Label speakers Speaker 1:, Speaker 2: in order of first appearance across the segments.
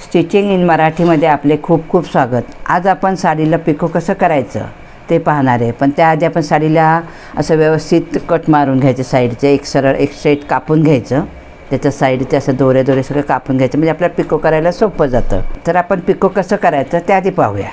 Speaker 1: Stitching in मराठीमध्ये आपले खूप खूप स्वागत. आज आपण साडीला पिको कसं करायचं ते पाहणार आहे. पण त्याआधी आपण साडीला असं व्यवस्थित कट मारून घ्यायचं. साईडचे एक सरळ एक स्ट्रेट कापून घ्यायचं. त्याच्या साईडचे असं दोरे दोरे सगळं कापून घ्यायचं, म्हणजे आपल्याला पिको करायला सोपं जातं. तर आपण पिको कसं करायचं त्याआधी पाहूया.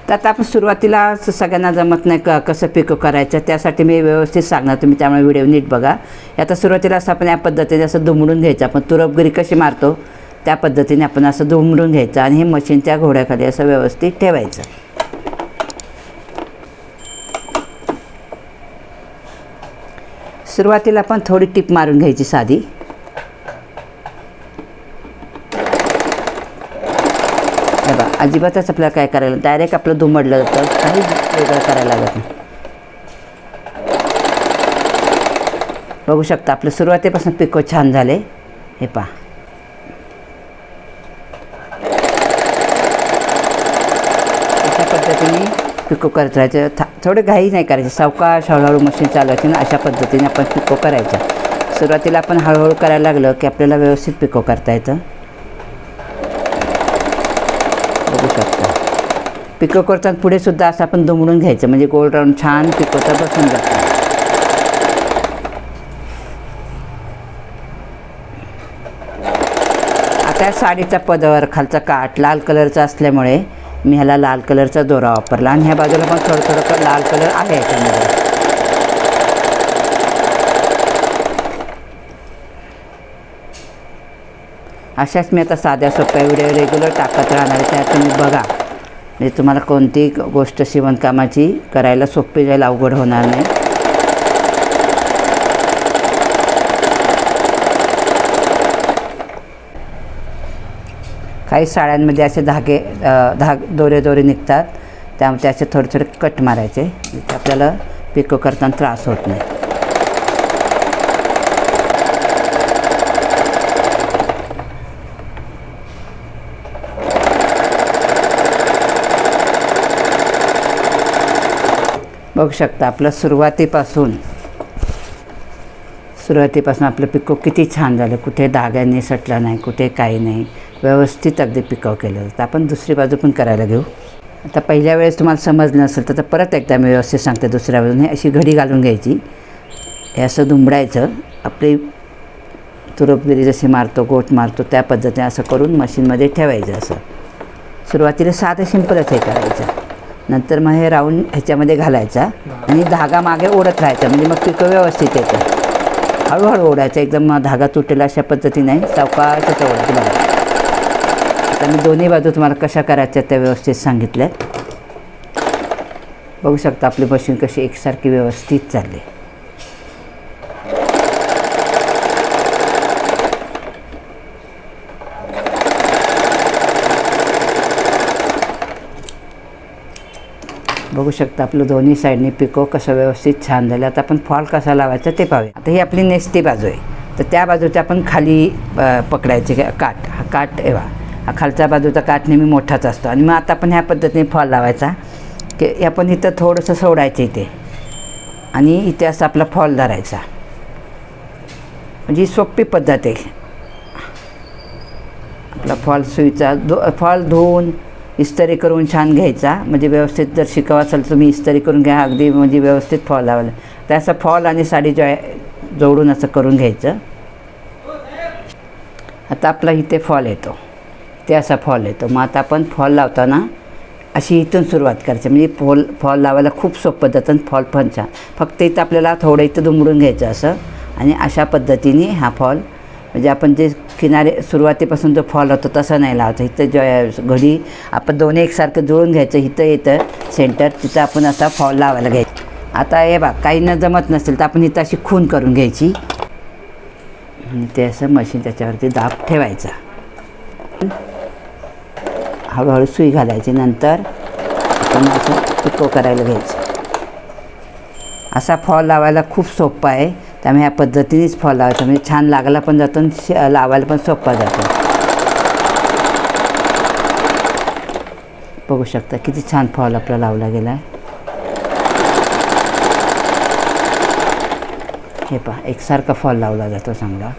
Speaker 1: तर आता आपण सुरुवातीला सगळ्यांना जमत नाही कसं पिको करायचं, त्यासाठी मी व्यवस्थित सांगणार, तुम्ही त्यामुळे व्हिडिओ नीट बघा. आता सुरुवातीला असं आपण या पद्धतीने असं दुमडून घ्यायचं. आपण तुरपगिरी कशी मारतो त्या पद्धतीने आपण असं दुमडून घ्यायचं आणि हे मशीनच्या घोड्याखाली असं व्यवस्थित ठेवायचं. सुरुवातीला आपण थोडी टिप मारून घ्यायची साधी. बघा, अजिबातच आपल्याला काय करायला, डायरेक्ट आपलं दुमडलं जातं, काही वेगळं करायला लागत नाही. बघू शकता आपलं सुरुवातीपासून पिको छान झाले. हे पहा, अशा पद्धतीने पिको करत राहायचं. थोडं घाई नाही करायची, सावकाश हळूहळू मशीन चालवायची ना. अशा पद्धतीने आपण पिको करायच्या. सुरुवातीला आपण हळूहळू करायला लागलं की आपल्याला व्यवस्थित पिको करता येतं. बघू शकता पिको करताना पुढे सुद्धा असं आपण दुमडून घ्यायचं, म्हणजे गोल राऊंड छान पिकोचा बसून जातो. आता साडीचा पदर खालचा काठ लाल कलरचा असल्यामुळे मी ह्याला लाल कलरचा दोरा वापरला आणि ह्या बाजूला पण थोडं थोडं लाल कलर आहे याच्यामध्ये. अशाच मी आता साध्या सोप्या व्हिडिओ रेग्युलर टाकत राहणार आहे. त्या तुम्ही बघा, म्हणजे तुम्हाला कोणतीही गोष्ट शिवणकामाची करायला सोपी जाईल, अवघड होणार नाही. काही साड्यांमध्ये असे दोरे दोरे निघतात, त्यामुळे असे थोडे थोडे कट मारायचे, आपल्याला पिको करताना त्रास होत नाही. बघू शकता आपलं सुरुवातीपासून आपलं पिको किती छान झालं. कुठे धाग्याने सटला नाही, कुठे काही नाही, व्यवस्थित अगदी पिको केलं. तर आपण दुसरी बाजू पण करायला घेऊ. आता पहिल्या वेळेस तुम्हाला समजलं नसेल तर परत एकदा मी व्यवस्थित सांगते. दुसऱ्या बाजूने अशी घडी घालून घ्यायची, हे असं दुमडायचं. आपली तुरपगिरी जशी मारतो, गोट मारतो त्या पद्धतीने असं करून मशीनमध्ये ठेवायचं. असं सुरुवातीला साधं सिंपलच हे करायचं. नंतर मग हे राऊंड ह्याच्यामध्ये घालायचा आणि धागा मागे ओढत राहायचा, म्हणजे मग पिको व्यवस्थित येतं. हळूहळू ओढायचं, एकदम धागा तुटेल अशा पद्धतीने सावकाशच ओढायचं. बघा, आता मी दोन्ही बाजू तुम्हाला कशा करायच्या त्या व्यवस्थित सांगितल्या. बघू शकता आपली मशीन कशी एकसारखी व्यवस्थित चालली. बघू शकता आपलं दोन्ही साईडने पिको कसं व्यवस्थित छान झालं. आता आपण फॉल कसा लावायचा ते पाहूया. आता ही आपली नेसती बाजू आहे, तर त्या बाजूच्या आपण खाली पकडायचे काठ. हा काठ एवा, हा खालच्या बाजूचा काठ नेहमी मोठाच असतो. आणि मग आता आपण ह्या पद्धतीने फॉल लावायचा की आपण इथं थोडंसं सोडायचं इथे, आणि इथे असं आपला फॉल धरायचा. म्हणजे ही सोपी पद्धत आहे. आपला फॉल सुईचा फॉल धुवून इस्त्री करून छान घ्यायचा, म्हणजे व्यवस्थित जर शिकावं असेल तुम्ही इस्त्री करून घ्या, अगदी म्हणजे व्यवस्थित फॉल लावलं. तर असं फॉल आणि साडी जोडून असं करून घ्यायचं. आता आपला इथे फॉल येतो, ते असा फॉल येतो. मग आता आपण फॉल लावताना अशी इथून सुरुवात करायची, म्हणजे फॉल लावायला खूप सोपं जातं. फॉल पण छान, फक्त इथं आपल्याला थोडं इथं दुमडून घ्यायचं असं, आणि अशा पद्धतीने हा फॉल, म्हणजे आपण जे किनारे सुरुवातीपासून जो फॉल होतो तसा नाही लावायचा. इथं घडी आपण दोन्ही एकसारखं जुळून घ्यायचं. इथं येतं सेंटर, तिथं आपण असा फॉल लावायला घ्यायचा. आता हे बघ, काही न जमत नसेल तर आपण इथं अशी खून करून घ्यायची आणि ते असं मशीन त्याच्यावरती दाब ठेवायचा. हळूहळू सुई घालायची. नंतर आपण असं पिको करायला घ्यायचं. असा फॉल लावायला खूप सोपा आहे, त्यामुळे ह्या पद्धतीनेच फॉल लावायचा, म्हणजे छान लागला पण जातो आणि लावायला पण सोपा जातो. बघू शकता किती छान फॉल आपला लावला गेला आहे. हे पहा, एकसारखा फॉल लावला जातो चांगला.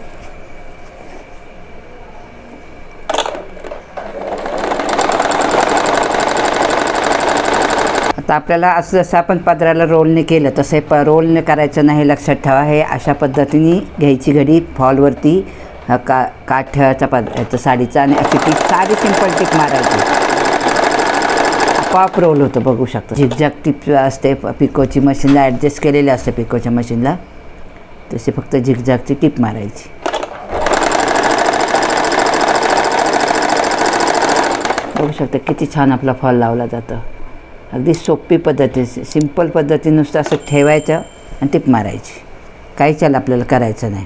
Speaker 1: आता आपल्याला असं जसं आपण पदराला रोलने केलं तसं रोलने करायचं नाही, लक्षात ठेवा. हे अशा पद्धतीने घ्यायची घडी फॉलवरती काठ ठेवायचा याचं साडीचा आणि अशी ती साधी सिंपल टिप मारायची, आपोआप रोल होतं. बघू शकतो झिगझॅग टिप असते पिकोची, मशीनला ॲडजस्ट केलेली असते पिकोच्या मशीनला, तशी फक्त झिगझॅगची टिप मारायची. बघू शकता किती छान आपला फॉल लावला जातं. अगदी सोपी पद्धती, सिंपल पद्धती, नुसतं असं ठेवायचं आणि टिप मारायची, काहीच आपल्याला करायचं नाही.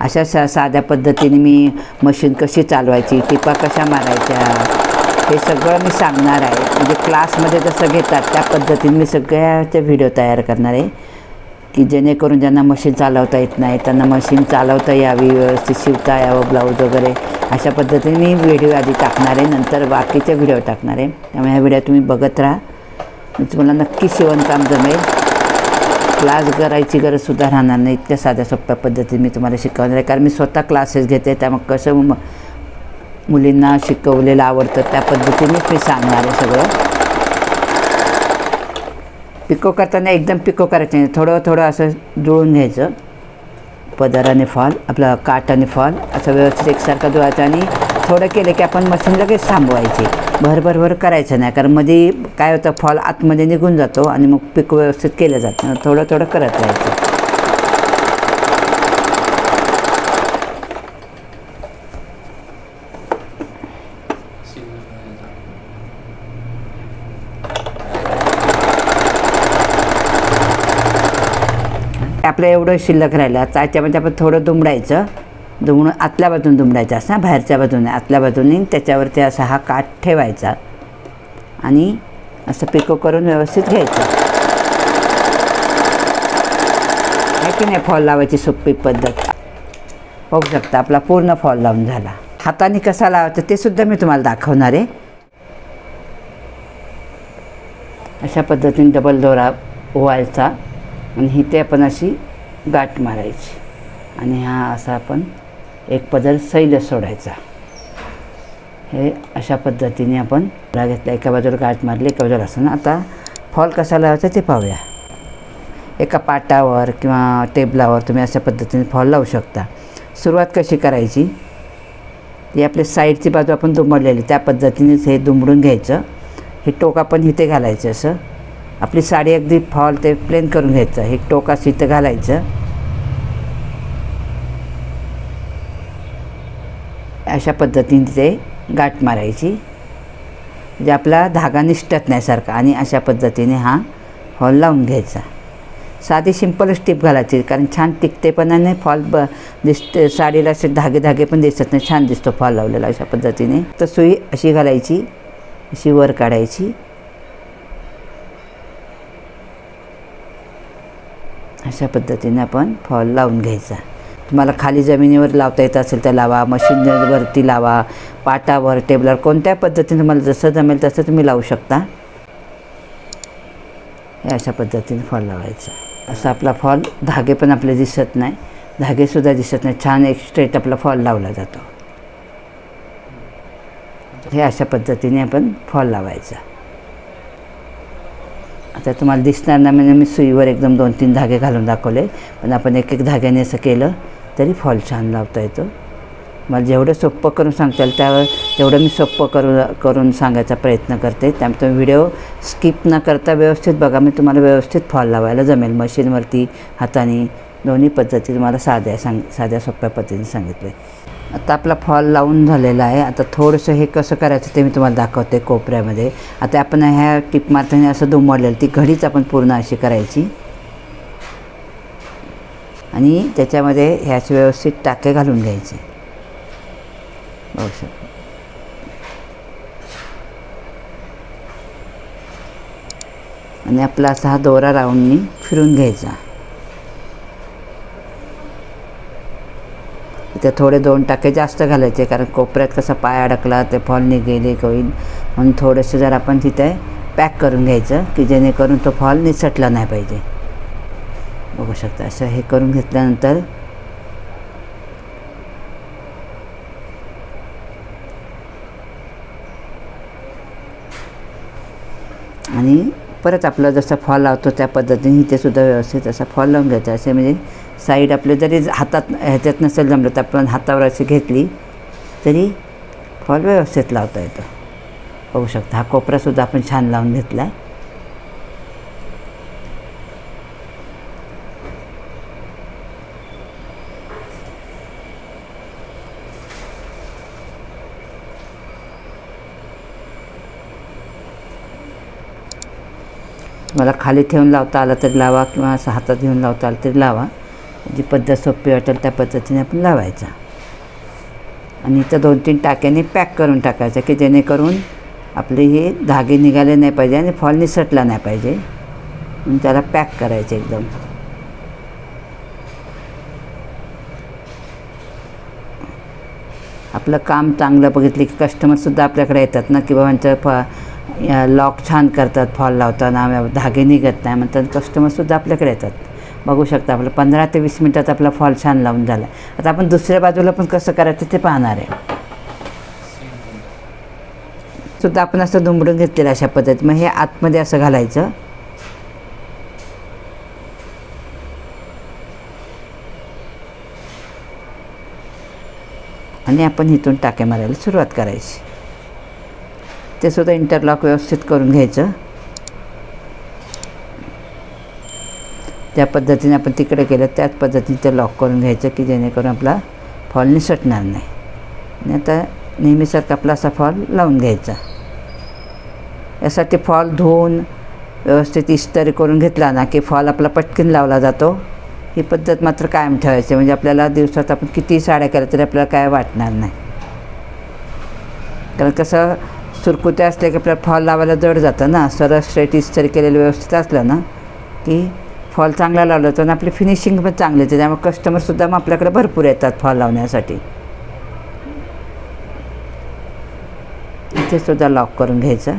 Speaker 1: अशा साध्या पद्धतीने मी मशीन कशी चालवायची, टिपा कशा मारायच्या, हे सगळं मी सांगणार आहे. म्हणजे क्लासमध्ये जसं घेतात त्या पद्धतीने मी सगळ्याचे व्हिडिओ तयार करणार आहे, की जेणेकरून ज्यांना मशीन चालवता येत नाही त्यांना मशीन चालवता यावी, व्यवस्थित शिवता यावं ब्लाऊज वगैरे. अशा पद्धतीने मी व्हिडिओ आधी टाकणार आहे, नंतर बाकीचे व्हिडिओ टाकणार आहे. त्यामुळे ह्या व्हिडिओ तुम्ही बघत राहा, तुम्हाला नक्की शिवणकाम जमेल. क्लास करायची गरजसुद्धा राहणार नाही, इतक्या साध्या सोप्या पद्धतीने मी तुम्हाला शिकवणार आहे. कारण मी स्वतः क्लासेस घेते, त्यामुळे कसं मुलींना शिकवलेलं आवडतं त्या पद्धतीनेच मी सांगणार आहे सगळं. पिको करताना एकदम पिको करायचं नाही, थोडं थोडं असं जुळून घ्यायचं. पदर आणि फॉल, आपला काठ आणि फॉल असं व्यवस्थित एकसारखं जुळायचं आणि थोडं केलं की आपण मशीन लगेच थांबवायची. भर करायचं नाही, कारण मध्ये काय होतं फॉल आतमध्ये निघून जातो आणि मग पिको व्यवस्थित केलं जातं. थोडं थोडं करत राहायचं. आपलं एवढं शिल्लक राहिलं, त्याच्यामध्ये आपण थोडं दुमडायचं. दुमडून आतल्या बाजून दुमडायचं असं, बाहेरच्या बाजूने आतल्या बाजूने. त्याच्यावरती असा हा काठ ठेवायचा आणि असं पिको करून व्यवस्थित घ्यायचं. आहे की नाही फॉल लावायची सोपी पद्धत. बघू शकता आपला पूर्ण फॉल लावून झाला. हाताने कसा लावायचा ते सुद्धा मी तुम्हाला दाखवणार आहे. अशा पद्धतीने डबल दोरा ओवायचा आणि इथे आपण अशी गाठ मारायची आणि हा असा आपण एक पदर सैल सोडायचा. हे अशा पद्धतीने आपण दोरा घेतला, एका बाजूला गाठ मारली, एका बाजूला असं. आता फॉल कसा लावायचा ते पाहूया. एका पाटावर किंवा टेबलावर तुम्ही अशा पद्धतीने फॉल लावू शकता. सुरुवात कशी करायची, ती आपली साईडची बाजू आपण दुमडलेली त्या पद्धतीनेच हे दुमडून घ्यायचं. हे टोक आपण इथे घालायचं असं. आपली साडी अगदी फॉल ते प्लेन करून घ्यायचं. हे टोक असं इथं घालायचं. अशा पद्धतीने ते गाठ मारायची, म्हणजे आपला धागा निसटत नाही सारखा. आणि अशा पद्धतीने हा फॉल लावून घ्यायचा. साधी सिंपल स्टिप घालायची, कारण छान टिकतेपणाने फॉल दिसते. साडीला असे धागे पण दिसत नाही, छान दिसतो फॉल लावलेला. अशा पद्धतीने तर सुई अशी घालायची, अशी वर काढायची. अशा पद्धतीने आपण फॉल लावून घ्यायचा. तुम्हाला खाली जमिनीवर लावता येत असेल तर लावा, मशीनवरती लावा, पाटावर, टेबलवर, कोणत्या पद्धतीने तुम्हाला जसं जमेल तसं तुम्ही लावू शकता. हे अशा पद्धतीने फॉल लावायचा. असा आपला फॉल, धागे पण आपले दिसत नाही, धागेसुद्धा दिसत नाही, छान एक स्ट्रेट आपला फॉल लावला जातो. हे अशा पद्धतीने आपण फॉल लावायचा. आता तुम्हाला दिसणार नाही म्हणजे मी सुईवर एकदम 2-3 धागे घालून दाखवले, पण आपण एक धाग्याने असं केलं तरी फॉल छान लावता येतो. मला जेवढं सोपं करून सांगता येईल तेवढं मी सोपं करून सांगायचा प्रयत्न करते. त्यामुळे तुम्ही व्हिडिओ स्किप न करता व्यवस्थित बघा. मी तुम्हाला व्यवस्थित फॉल लावायला जमेल. मशीनवरती, हाताने, दोन्ही पद्धती तुम्हाला साध्या सोप्या पद्धतीने सांगितले. आता आपला फॉल लावून झालेला आहे. आता थोडंसं हे कसं करायचं ते मी तुम्हाला दाखवते कोपऱ्यामध्ये. आता आपण ह्या टिप मारताना असं दुमडलेलं, ती घडीच आपण पूर्ण अशी करायची आणि त्याच्यामध्ये ह्याचे व्यवस्थित टाके घालून घ्यायचे. बघू शकता. आणि आपला असा हा दोरा राऊंडनी फिरून घ्यायचा. इथे थोडे 2 टाके जास्त घालायचे, कारण कोपऱ्यात कसा पाय अडकला ते फॉल निघेल होईल म्हणून थोडेसे जर आपण तिथे पॅक करून घ्यायचं, की जेणेकरून तो फॉल निसटला नाही पाहिजे. बघू शकता. असं हे करून घेतल्यानंतर आणि परत आपला जसा फॉल लावतो त्या पद्धतीने इथे सुद्धा व्यवस्थित असा फॉल लावून घ्यायचा. असे म्हणजे साईड आपले जरी हातात ह्याच्यात नसेल जमलं तर आपण हातावर अशी घेतली तरी फॉल व्यवस्थित लावता येतो. बघू शकता हा कोपरासुद्धा आपण छान लावून घेतला आहे. मला खाली ठेवून लावता आलं तरी लावा किंवा असं हातात घेऊन लावता आलं तरी लावा. जी पद्धत सोपी वाटेल त्या पद्धतीने आपण लावायचा. आणि इथं 2-3 टाक्याने पॅक करून टाकायचं की जेणेकरून आपले हे धागे निघाले नाही पाहिजे आणि फॉल निसटला नाही पाहिजे म्हणून त्याला पॅक करायचे एकदम. आपलं काम चांगलं बघितलं की कस्टमरसुद्धा आपल्याकडे येतात ना की बाबांचं लॉक छान करतात, फॉल लावताना धागे निघत नाही म्हणतात कस्टमरसुद्धा आपल्याकडे येतात. बघू शकता आपलं 15 ते 20 मिनटात आपला फॉल छान लावून झाला. आता आपण दुसऱ्या बाजूला पण कसं करायचं ते पाहणार आहे. सुद्धा आपण असं दुमडून घेतलेलं अशा पद्धतीत. मग हे आतमध्ये असं घालायचं आणि आपण इथून टाके मारायला सुरुवात करायची. ते सुद्धा इंटरलॉक व्यवस्थित करून घ्यायचं. त्या पद्धतीने आपण तिकडे केलं त्याच पद्धतीने ते लॉक करून घ्यायचं की जेणेकरून आपला फॉल निसटणार नाही. आणि आता नेहमीसारखा आपला असा फॉल लावून घ्यायचा. यासाठी फॉल धुवून व्यवस्थित इस्त्री करून घेतला ना की फॉल आपला पटकन लावला जातो. ही पद्धत मात्र कायम ठेवायची म्हणजे आपल्याला दिवसात आपण किती साड्या केल्या तरी आपल्याला काय वाटणार नाही. कारण कसं सुरकुत्या असल्या की आपल्याला फॉल लावायला जड जातं ना. सरळ स्ट्रेट इस्त्री केलेलं व्यवस्थित असलं ना की फॉल चांगला लावला तर आपली फिनिशिंग पण चांगली येते. त्यामुळे कस्टमरसुद्धा मग आपल्याकडे भरपूर येतात फॉल लावण्यासाठी. इथे सुद्धा लॉक करून घ्यायचं.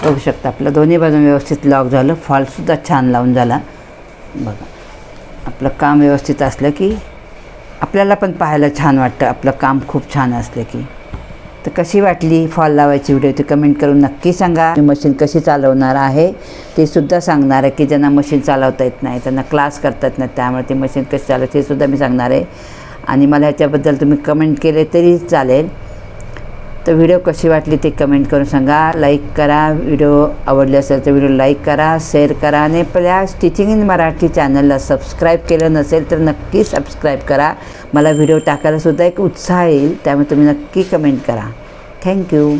Speaker 1: बघू शकता आपलं दोन्ही बाजून व्यवस्थित लॉक झालं. फॉलसुद्धा छान लावून झाला. बघा आपलं काम व्यवस्थित असलं की आपल्याला पण पाहायला छान वाटतं. आपलं काम खूप छान असलं की. तर कशी वाटली फॉल लावायची व्हिडिओ ते कमेंट करून नक्की सांगा. मी मशीन कशी चालवणार आहे ते सुद्धा सांगणार आहे की ज्यांना मशीन चालवता येत नाही, त्यांना क्लास करता येत नाही, त्यामुळे ते मशीन कशी चालवायची हे सुद्धा मी सांगणार आहे. आणि मला ह्याच्याबद्दल तुम्ही कमेंट केले तरी चालेल. तर व्हिडिओ कशी वाटली ते कमेंट करून सांगा. लाईक करा. व्हिडिओ आवडले असेल तर व्हिडिओ लाईक करा, शेअर करा. आणि आपल्या स्टिचिंग इन मराठी चॅनलला सबस्क्राईब केलं नसेल तर नक्की सबस्क्राईब करा. मला व्हिडिओ टाकायलासुद्धा एक उत्साह येईल. त्यामुळे तुम्ही नक्की कमेंट करा. थँक्यू.